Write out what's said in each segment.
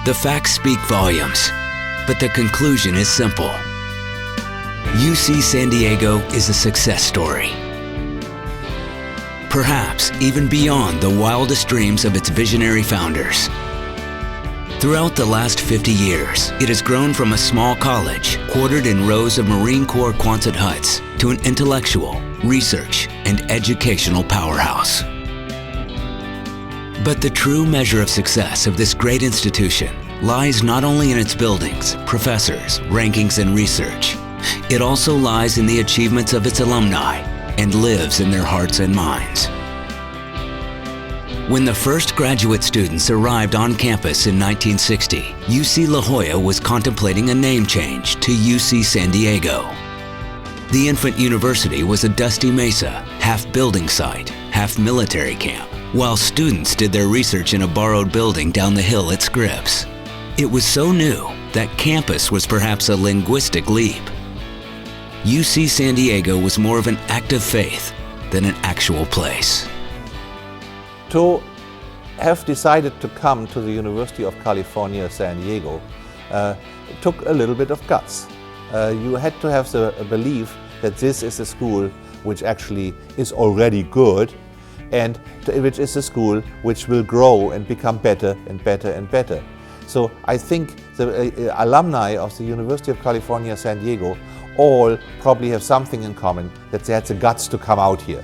The facts speak volumes, but the conclusion is simple. UC San Diego is a success story. Perhaps even beyond the wildest dreams of its visionary founders. Throughout the last 50 years, it has grown from a small college, quartered in rows of Marine Corps Quonset huts, to an intellectual, research, and educational powerhouse. But the true measure of success of this great institution lies not only in its buildings, professors, rankings, and research. It also lies in the achievements of its alumni and lives in their hearts and minds. When the first graduate students arrived on campus in 1960, UC La Jolla was contemplating a name change to UC San Diego. The infant university was a dusty mesa, half building site, half military camp, while students did their research in a borrowed building down the hill at Scripps. It was so new that campus was perhaps a linguistic leap. UC San Diego was more of an act of faith than an actual place. To have decided to come to the University of California, San Diego, it took a little bit of guts. You had to have the belief that this is a school which actually is already good, and which is a school which will grow and become better and better and better. So I think the alumni of the University of California, San Diego all probably have something in common, that they had the guts to come out here.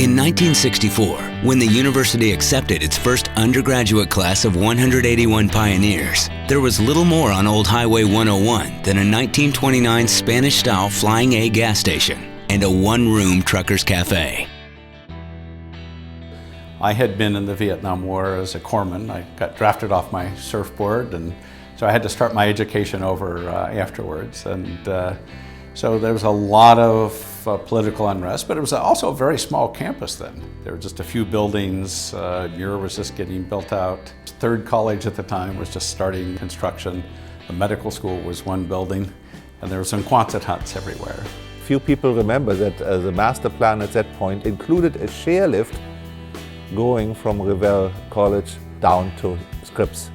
In 1964, when the university accepted its first undergraduate class of 181 pioneers, there was little more on Old Highway 101 than a 1929 Spanish-style Flying A gas station and a one-room trucker's cafe. I had been in the Vietnam War as a corpsman. I got drafted off my surfboard, and so I had to start my education over afterwards. And so there was a lot of political unrest, but it was also a very small campus then. There were just a few buildings. Muir was just getting built out. Third college at the time was just starting construction. The medical school was one building, and there were some Quonset huts everywhere. Few people remember that the master plan at that point included a share lift going from Revelle College down to Scripps,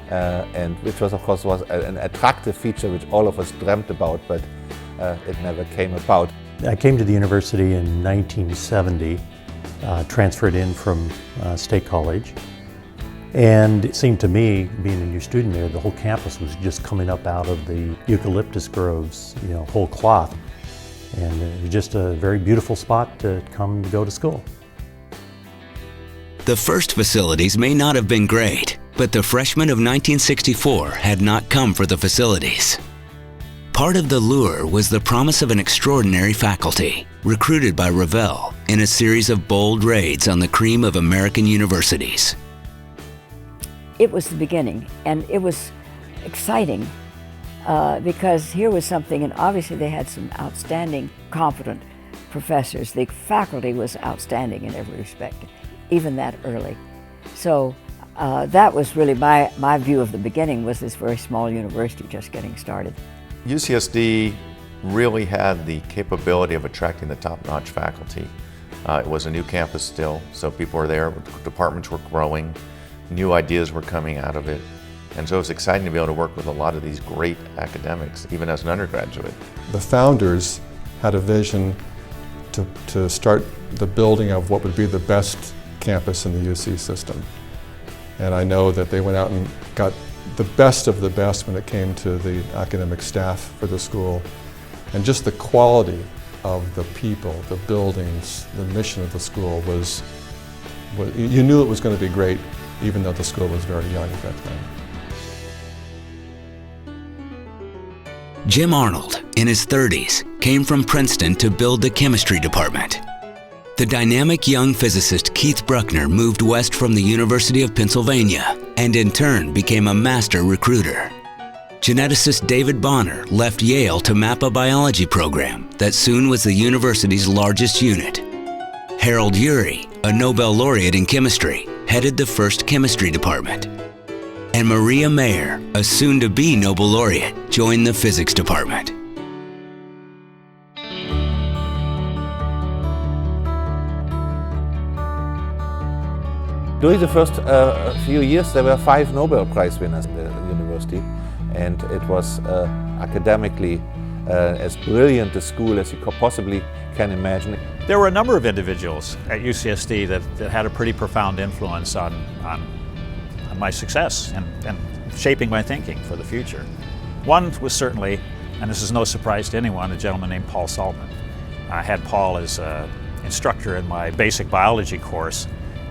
and which was, of course, an attractive feature which all of us dreamt about, but it never came about. I came to the university in 1970, transferred in from State College, and it seemed to me, being a new student there, the whole campus was just coming up out of the eucalyptus groves, whole cloth, and it was just a very beautiful spot to come to go to school. The first facilities may not have been great, but the freshmen of 1964 had not come for the facilities. Part of the lure was the promise of an extraordinary faculty, recruited by Revelle in a series of bold raids on the cream of American universities. It was the beginning, and it was exciting because here was something, and obviously they had some outstanding, competent professors. The faculty was outstanding in every respect, even that early. So that was really my view of the beginning, was this very small university just getting started. UCSD really had the capability of attracting the top-notch faculty. It was a new campus still, so people were there, departments were growing, new ideas were coming out of it. And so it was exciting to be able to work with a lot of these great academics, even as an undergraduate. The founders had a vision to start the building of what would be the best campus in the UC system. And I know that they went out and got the best of the best when it came to the academic staff for the school. And just the quality of the people, the buildings, the mission of the school was you knew it was going to be great, even though the school was very young at that time. Jim Arnold, in his 30s, came from Princeton to build the chemistry department. The dynamic young physicist Keith Bruckner moved west from the University of Pennsylvania and in turn became a master recruiter. Geneticist David Bonner left Yale to map a biology program that soon was the university's largest unit. Harold Urey, a Nobel laureate in chemistry, headed the first chemistry department. And Maria Mayer, a soon-to-be Nobel laureate, joined the physics department. During the first few years, there were 5 Nobel Prize winners in the university, and it was academically as brilliant a school as you possibly can imagine. There were a number of individuals at UCSD that had a pretty profound influence on my success and shaping my thinking for the future. One was certainly, and this is no surprise to anyone, a gentleman named Paul Saltman. I had Paul as an instructor in my basic biology course,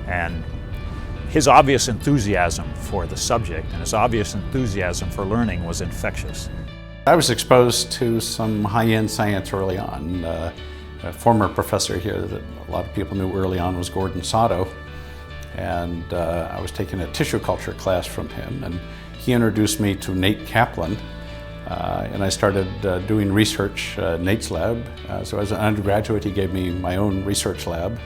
and his obvious enthusiasm for the subject and his obvious enthusiasm for learning was infectious. I was exposed to some high-end science early on. A former professor here that a lot of people knew early on was Gordon Sato, and I was taking a tissue culture class from him, and he introduced me to Nate Kaplan, and I started doing research at Nate's lab. So as an undergraduate, he gave me my own research lab.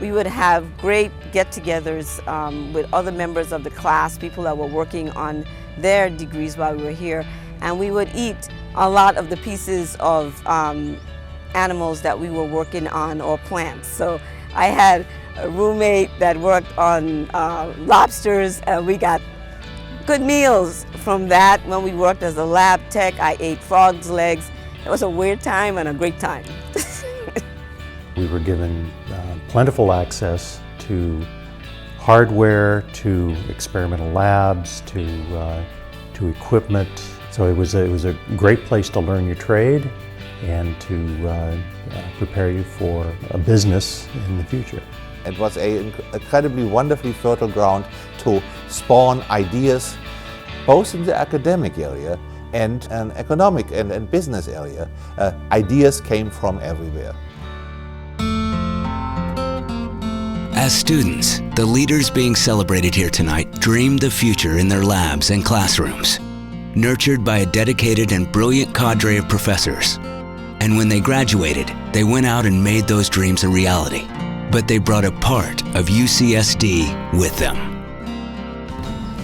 We would have great get-togethers with other members of the class, people that were working on their degrees while we were here, and we would eat a lot of the pieces of animals that we were working on or plants. So I had a roommate that worked on lobsters, and we got good meals from that. When we worked as a lab tech, I ate frogs' legs. It was a weird time and a great time. We were given plentiful access to hardware, to experimental labs, to equipment. So it was a great place to learn your trade and to prepare you for a business in the future. It was an incredibly wonderfully fertile ground to spawn ideas, both in the academic area and an economic and business area. Ideas came from everywhere. As students, the leaders being celebrated here tonight dreamed the future in their labs and classrooms, nurtured by a dedicated and brilliant cadre of professors. And when they graduated, they went out and made those dreams a reality. But they brought a part of UCSD with them.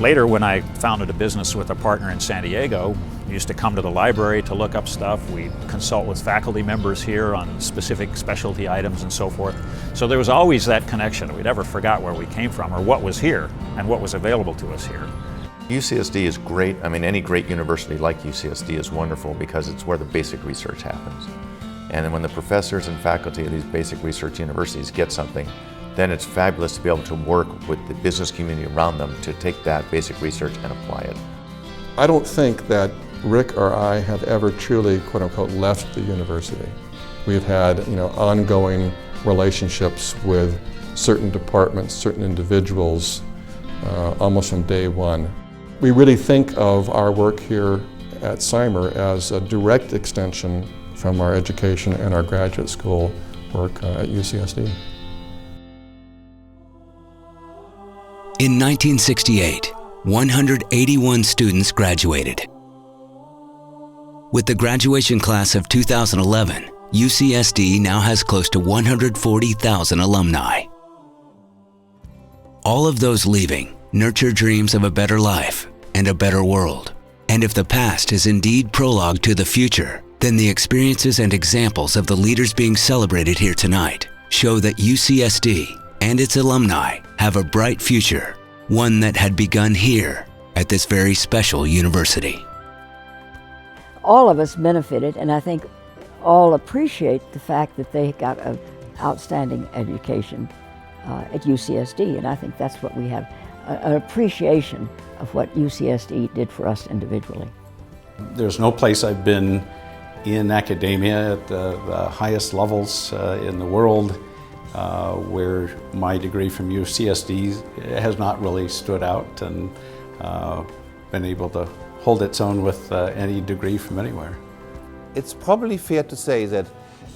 Later, when I founded a business with a partner in San Diego, we used to come to the library to look up stuff. We'd consult with faculty members here on specific specialty items and so forth. So there was always that connection. We never forgot where we came from or what was here and what was available to us here. UCSD is great. I mean, any great university like UCSD is wonderful because it's where the basic research happens. And then when the professors and faculty of these basic research universities get something, then it's fabulous to be able to work with the business community around them to take that basic research and apply it. I don't think that Rick or I have ever truly, quote unquote, left the university. We've had, ongoing relationships with certain departments, certain individuals, almost from day one. We really think of our work here at Cymer as a direct extension from our education and our graduate school work at UCSD. In 1968, 181 students graduated. With the graduation class of 2011, UCSD now has close to 140,000 alumni. All of those leaving nurture dreams of a better life and a better world. And if the past is indeed prologue to the future, then the experiences and examples of the leaders being celebrated here tonight show that UCSD and its alumni have a bright future, one that had begun here at this very special university. All of us benefited, and I think all appreciate the fact that they got an outstanding education at UCSD, and I think that's what we have, an appreciation of what UCSD did for us individually. There's no place I've been in academia at the highest levels in the world where my degree from UCSD has not really stood out and been able to hold its own with any degree from anywhere. It's probably fair to say that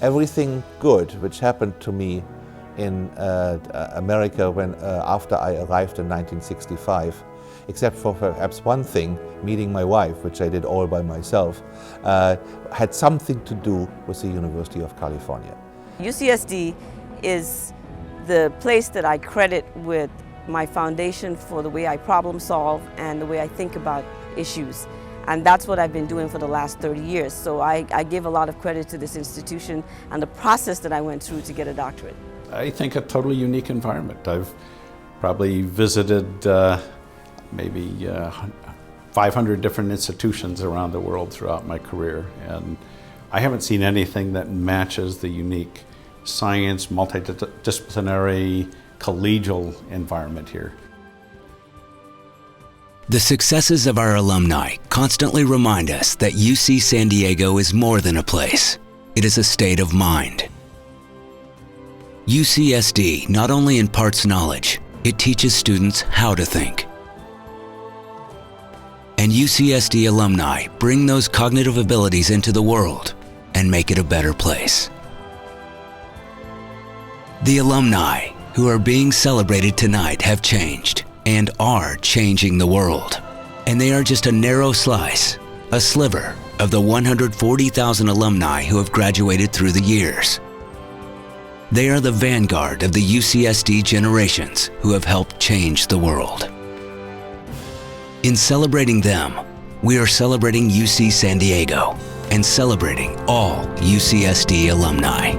everything good which happened to me in America when after I arrived in 1965, except for perhaps one thing, meeting my wife, which I did all by myself, had something to do with the University of California. UCSD is the place that I credit with my foundation for the way I problem solve and the way I think about issues. And that's what I've been doing for the last 30 years. So I give a lot of credit to this institution and the process that I went through to get a doctorate. I think a totally unique environment. I've Probably visited maybe 500 different institutions around the world throughout my career, and I haven't seen anything that matches the unique science, multidisciplinary, collegial environment here. The successes of our alumni constantly remind us that UC San Diego is more than a place. It is a state of mind. UCSD not only imparts knowledge, it teaches students how to think. And UCSD alumni bring those cognitive abilities into the world and make it a better place. The alumni who are being celebrated tonight have changed and are changing the world. And they are just a narrow slice, a sliver of the 140,000 alumni who have graduated through the years. They are the vanguard of the UCSD generations who have helped change the world. In celebrating them, we are celebrating UC San Diego and celebrating all UCSD alumni.